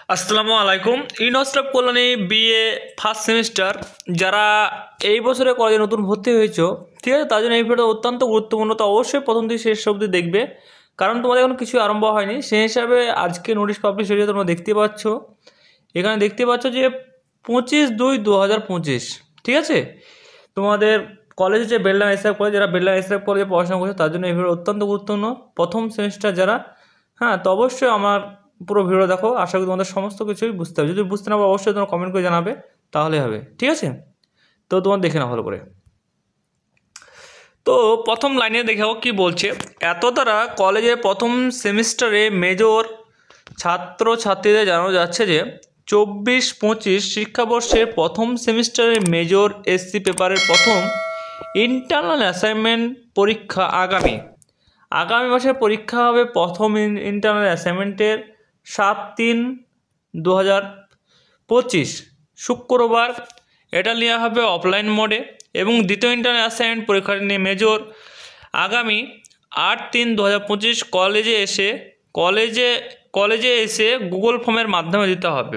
আসসালামু আলাইকুম। University Kalyani BA first semester যারা এই বছরে কলেজে নতুন ভর্তি হয়েছো, ঠিক আছে, তার জন্য এই ভিডিওটা অত্যন্ত গুরুত্বপূর্ণ। তো অবশ্যই প্রথম থেকে শেষ অবধি দেখবে, কারণ তোমাদের এখন কিছু আরম্ভ হয়নি। সেই হিসাবে আজকে নোটিশ পাবলিশ হয়েছে, তোমরা দেখতে পাচ্ছ, এখানে দেখতে পাচ্ছ যে 25/2/2025, ঠিক আছে। তোমাদের কলেজে যে বেলডাঙ্গা এসআইএফ কলেজ, যারা বেলডাঙ্গা এসআইএফ কলেজে পড়াশোনা করছে তার জন্য এই ভিডিও অত্যন্ত গুরুত্বপূর্ণ। প্রথম সেমিস্টার যারা, হ্যাঁ, তো অবশ্যই আমার পুরো ভিডিও দেখো, আশা করি তোমাদের সমস্ত কিছুই বুঝতে হবে। যদি বুঝতে না পারো অবশ্যই তোমরা কমেন্ট করে জানাবে, তাহলে হবে, ঠিক আছে। তো তোমার দেখে নাও ভালো করে। তো প্রথম লাইনে দেখো কি বলছে, এত দ্বারা কলেজে প্রথম সেমিস্টারে মেজর ছাত্রছাত্রীদের জানানো যাচ্ছে যে 24-25 শিক্ষাবর্ষে প্রথম সেমিস্টারে মেজর এসসি পেপারের প্রথম ইন্টারনাল অ্যাসাইনমেন্ট পরীক্ষা আগামী মাসে পরীক্ষা হবে। প্রথম ইন্টারনাল অ্যাসাইনমেন্টের 7/3/2025 শুক্রবার এটা নেওয়া হবে অফলাইন মোডে, এবং দ্বিতীয় ইন্টারনাল অ্যাসাইনমেন্ট পরীক্ষাটি নিয়ে মেজর আগামী 8/3/2025 কলেজে এসে গুগল ফর্মের মাধ্যমে দিতে হবে,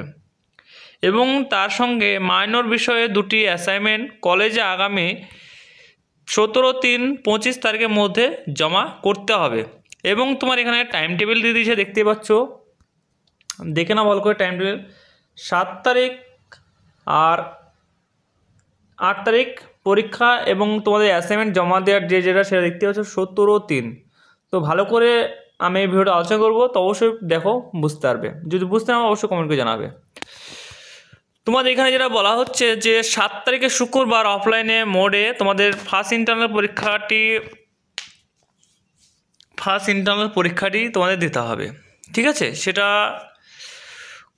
এবং তার সঙ্গে মাইনর বিষয়ে দুটি অ্যাসাইনমেন্ট কলেজে আগামী 17/3/25 তারিখের মধ্যে জমা করতে হবে। এবং তোমার এখানে টাইম টেবিল দিয়ে দিয়েছে, দেখতে পাচ্ছ, দেখে না ভালো করে টাইম টেবিল। 7 তারিখ আর 8 তারিখ পরীক্ষা, এবং তোমাদের অ্যাসাইনমেন্ট জমা দেওয়ার যেটা সেটা দেখতে পাচ্ছ 17/3। তো ভালো করে আমি এই ভিডিওটা আলোচনা করবো, তো অবশ্যই দেখো, বুঝতে পারবে। যদি বুঝতে না পারো অবশ্যই কমেন্ট করে জানাবে। তোমাদের এখানে যেটা বলা হচ্ছে যে 7 তারিখে শুক্রবার অফলাইনে মোডে তোমাদের ফার্স্ট ইন্টারনাল পরীক্ষাটি তোমাদের দিতে হবে, ঠিক আছে। সেটা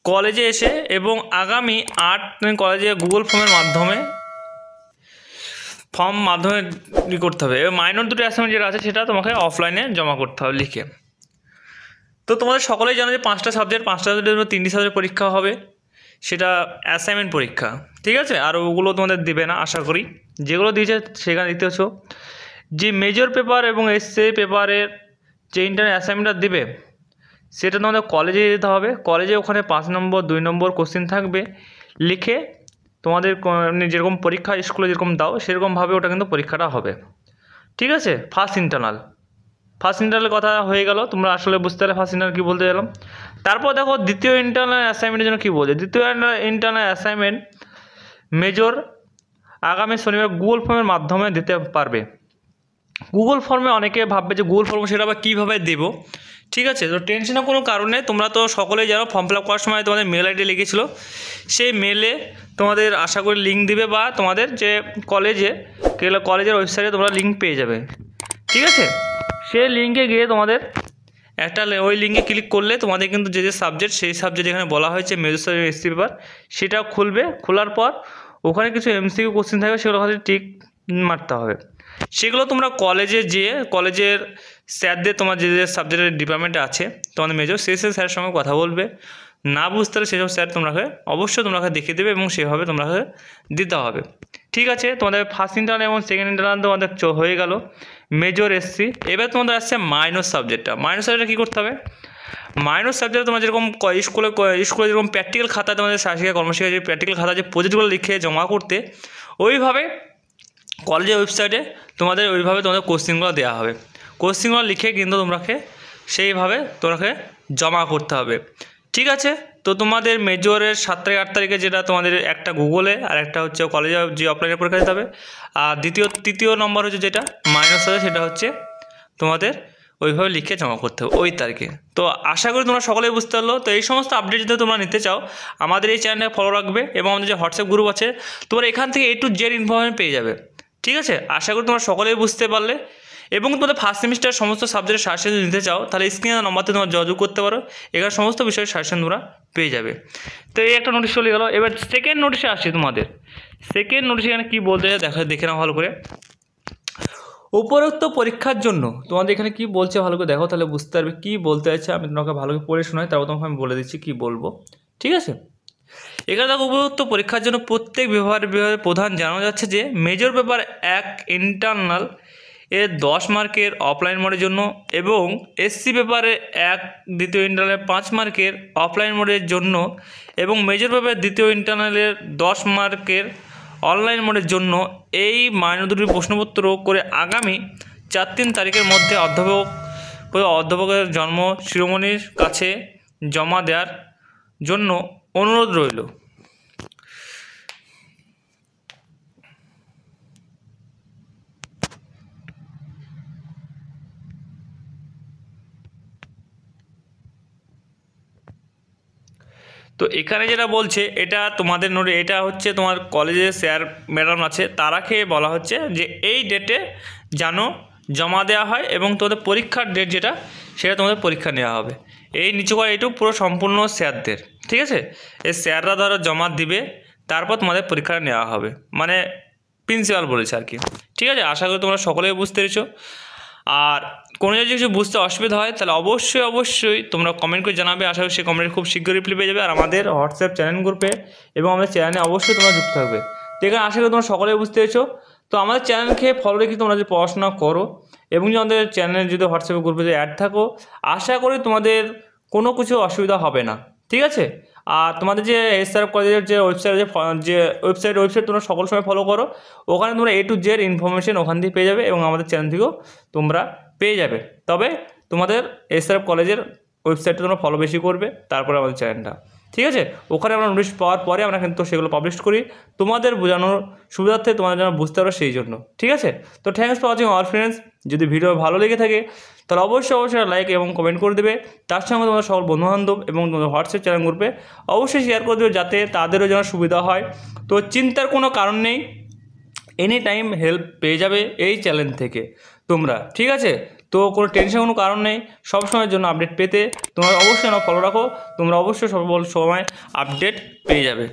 কলেজে এসে, এবং আগামী 8 কলেজে গুগল ফর্মের মাধ্যমে করতে হবে। এবং মাইনর দুটো অ্যাসাইনমেন্ট যেটা আছে সেটা তোমাকে অফলাইনে জমা করতে হবে লিখে। তো তোমাদের সকলেই জানো যে 5টা সাবজেক্টের জন্য 3টি সাবজেক্ট পরীক্ষা হবে, সেটা অ্যাসাইনমেন্ট পরীক্ষা, ঠিক আছে। আর ওগুলো তোমাদের দেবে না আশা করি, যেগুলো দিয়েছে সেখানে দিতে হচ্ছে। যে মেজর পেপার এবং এসএ পেপারের যে ইন্টারনাল অ্যাসাইনমেন্টটা দেবে সেটা তোমাদের কলেজে দিতে হবে। কলেজে ওখানে 5 নম্বর 2 নম্বর কোশ্চেন থাকবে, লিখে তোমাদের যেরকম পরীক্ষা স্কুলে যেরকম দাও সেরকমভাবে ওটা কিন্তু পরীক্ষাটা হবে, ঠিক আছে। ফার্স্ট ইন্টারনালের কথা হয়ে গেল, তোমরা আসলে বুঝতে পারলে ফার্স্ট ইন্টারনাল কী বলতে গেলাম। তারপর দেখো দ্বিতীয় ইন্টারনাল অ্যাসাইনমেন্টের জন্য কী বলছে। দ্বিতীয় ইন্টারনাল অ্যাসাইনমেন্ট মেজর আগামী শনিবার গুগল ফর্মের মাধ্যমে দিতে পারবে। গুগল ফর্মে অনেকে ভাববে যে গুগল ফর্ম সেটা আবার কীভাবে দেবো, ঠিক আছে। তো টেনশনের কোনো কারণে, তোমরা তো সকলেই জানো ফর্ম ফিল আপ করার সময় তোমাদের মেল আইডি লিখেছিলো, সেই মেলে তোমাদের আশা করি লিঙ্ক দিবে, বা তোমাদের যে কলেজের ওয়েবসাইটে তোমরা লিঙ্ক পেয়ে যাবে, ঠিক আছে। সেই লিঙ্কে গিয়ে তোমাদের ওই লিঙ্কে ক্লিক করলে তোমাদের কিন্তু যে সাবজেক্ট, সেই সাবজেক্ট এখানে বলা হয়েছে মেজর এসসি পেপার, সেটা খুলবে। খোলার পর ওখানে কিছু এমসিকিউ কোশ্চেন থাকবে, সেগুলো হয়তো টিক মারতে হবে। সেগুলো তোমরা কলেজে যেয়ে কলেজের স্যারদের, তোমার যে সাবজেক্টের ডিপার্টমেন্টে আছে তোমাদের মেজর, সেই স্যারের সঙ্গে কথা বলবে। না বুঝতে পারলে সেসব স্যার তোমাকে অবশ্যই দেখিয়ে দেবে, এবং সেভাবে তোমাকে দিতে হবে, ঠিক আছে। তোমাদের ফার্স্ট ইন্টারনাল এবং সেকেন্ড ইন্টারনাল তোমাদের হয়ে গেল মেজর এসসি। এবার তোমাদের আসছে মাইনর সাবজেক্টটা কী করতে হবে। মাইনর সাবজেক্টে তোমার যেরকম স্কুলে যেরকম প্র্যাকটিক্যাল খাতা, তোমাদের শারীরিক কর্মশিক্ষা যে প্র্যাকটিক্যাল খাতা যে প্রজেক্টগুলো লিখে জমা করতে, ওইভাবে কলেজের ওয়েবসাইটে তোমাদের কোশ্চেনগুলো দেওয়া হবে। কোশ্চেনগুলো লিখে কিন্তু তোমাকে সেইভাবে তোমাকে জমা করতে হবে, ঠিক আছে। তো তোমাদের মেজরের 7 তারিখ 8 তারিখে যেটা তোমাদের একটা গুগলে আর একটা হচ্ছে কলেজে যে অফলাইনে পরীক্ষা দিতে হবে, আর তৃতীয় নম্বর হচ্ছে যেটা মাইনস হবে, সেটা হচ্ছে তোমাদের ওইভাবে লিখে জমা করতে হবে ওই তারিখে। তো আশা করি তোমরা সকলেই বুঝতে পারলো। তো এই সমস্ত আপডেট যদি তোমরা নিতে চাও আমাদের এই চ্যানেলটাকে ফলো রাখবে, এবং আমাদের যে হোয়াটসঅ্যাপ গ্রুপ আছে তোমরা এখান থেকে A to Z ইনফরমেশন পেয়ে যাবে, ঠিক আছে। আশা করি তোমরা সকলেই বুঝতে পারলে। এবং তোমাদের ফার্স্ট সেমিস্টার সমস্ত সাবজেক্টের সাজেশন যদি নিতে চাও তাহলে স্ক্রিনের নম্বরতে তোমরা যোগাযোগ করতে পারো, এখানে সমস্ত বিষয়ের সাজেশন তোমরা পেয়ে যাবে। তো এই একটা নোটিশ চলে গেল। এবার সেকেন্ড নোটিশে আসছি। তোমাদের সেকেন্ড নোটিশে এখানে কী বলতে দেখে নাও ভালো করে। উপরোক্ত পরীক্ষার জন্য তোমাদের এখানে কি বলছে ভালো করে দেখো, তাহলে বুঝতে পারবে কী বলতে চাইছে। আমি তোমাকে ভালো করে পড়ে শোনাই, তারপর তোমাকে আমি বলে দিচ্ছি কী বলবো, ঠিক আছে। এখানে দেখো উপরোক্ত পরীক্ষার জন্য প্রত্যেক বিভাগের প্রধান জানানো যাচ্ছে যে মেজর পেপার 1 ইন্টারনাল এর 10 মার্কের অফলাইন মোডের জন্য এবং এসসি পেপারে 1 দ্বিতীয় ইন্টারনালে 5 মার্কের অফলাইন মোডের জন্য এবং মেজর পেপারের দ্বিতীয় ইন্টারনালের 10 মার্কের অনলাইন মোডের জন্য এই মাইনর দুটি প্রশ্নপত্র করে আগামী 4-3 তারিখের মধ্যে অধ্যাপকের জন্ম শিরোমণির কাছে জমা দেওয়ার জন্য অনুরোধ রইল। তো এখানে যেটা বলছে এটা তোমাদের নোটে, এটা হচ্ছে তোমার কলেজে স্যার ম্যাডাম আছে তারাকে বলা হচ্ছে যে এই ডেটে যেন জমা দেওয়া হয় এবং তোমাদের পরীক্ষার ডেট যেটা সেটা তোমাদের পরীক্ষা নেওয়া হবে। এই নিচু করে এইটুকু পুরো সম্পূর্ণ স্যারদের, ঠিক আছে। এই স্যাররা ধরো জমা দিবে, তারপর তোমাদের পরীক্ষাটা নেওয়া হবে, মানে প্রিন্সিপাল বলেছে আর কি, ঠিক আছে। আশা করি তোমরা সকলেই বুঝতে পেরেছো। আর কোনো যদি কিছু বুঝতে অসুবিধা হয় তাহলে অবশ্যই তোমরা কমেন্ট করে জানাবে। আশা করি সেই কমেন্টে খুব শীঘ্রই রিপ্লাই পেয়ে যাবে। আর আমাদের হোয়াটসঅ্যাপ চ্যানেল গ্রুপে এবং আমাদের চ্যানেলে অবশ্যই তোমরা যুক্ত থাকবে। তো এখানে আশা করি তোমরা সকলেই বুঝতে পেরেছো। তো আমাদের চ্যানেলকে ফলো রেখে তোমরা যদি পড়াশোনা করো এবং যদি আমাদের চ্যানেলে যদি হোয়াটসঅ্যাপ গ্রুপে যদি অ্যাড থাকো, আশা করি তোমাদের কোনো কিছু অসুবিধা হবে না, ঠিক আছে। আর তোমাদের যে এসআরএফ কলেজের যে ওয়েবসাইট তোমরা সকল সময় ফলো করো, ওখানে তোমরা A to Z ইনফরমেশন ওখান থেকে পেয়ে যাবে এবং আমাদের চ্যানেল থেকেও তোমরা পেয়ে যাবে। তবে তোমাদের এসআরএফ কলেজের ওয়েবসাইটটা তোমরা ফলো বেশি করবে, তারপরে আমাদের চ্যানেলটা, ঠিক আছে। ওখানে আমরা নোটিশ পাওয়ার পরে আমরা কিন্তু সেগুলো পাবলিশ করি তোমাদের বোঝানোর সুবিধার্থে, তোমাদের যেন বুঝতে পারো সেই জন্য, ঠিক আছে। তো thanks for watching our friends. যদি ভিডিও ভালো লেগে থাকে তাহলে অবশ্যই লাইক এবং কমেন্ট করে দেবে। তার সঙ্গে তোমাদের সকল বন্ধুবান্ধব এবং তোমাদের হোয়াটসঅ্যাপ চ্যানেল গ্রুপে অবশ্যই শেয়ার করে দেবে, যাতে তাদেরও যেন সুবিধা হয়। তো চিন্তার কোনো কারণ নেই, এনি টাইম হেল্প পেয়ে যাবে এই চ্যানেল থেকে তোমরা, ঠিক আছে। তো কোনো টেনশন কোনো কারণ নেই, সব সময়ের জন্য আপডেট পেতে তোমরা অবশ্যই ফলো রাখো, তোমরা অবশ্যই সময় আপডেট পেয়ে যাবে।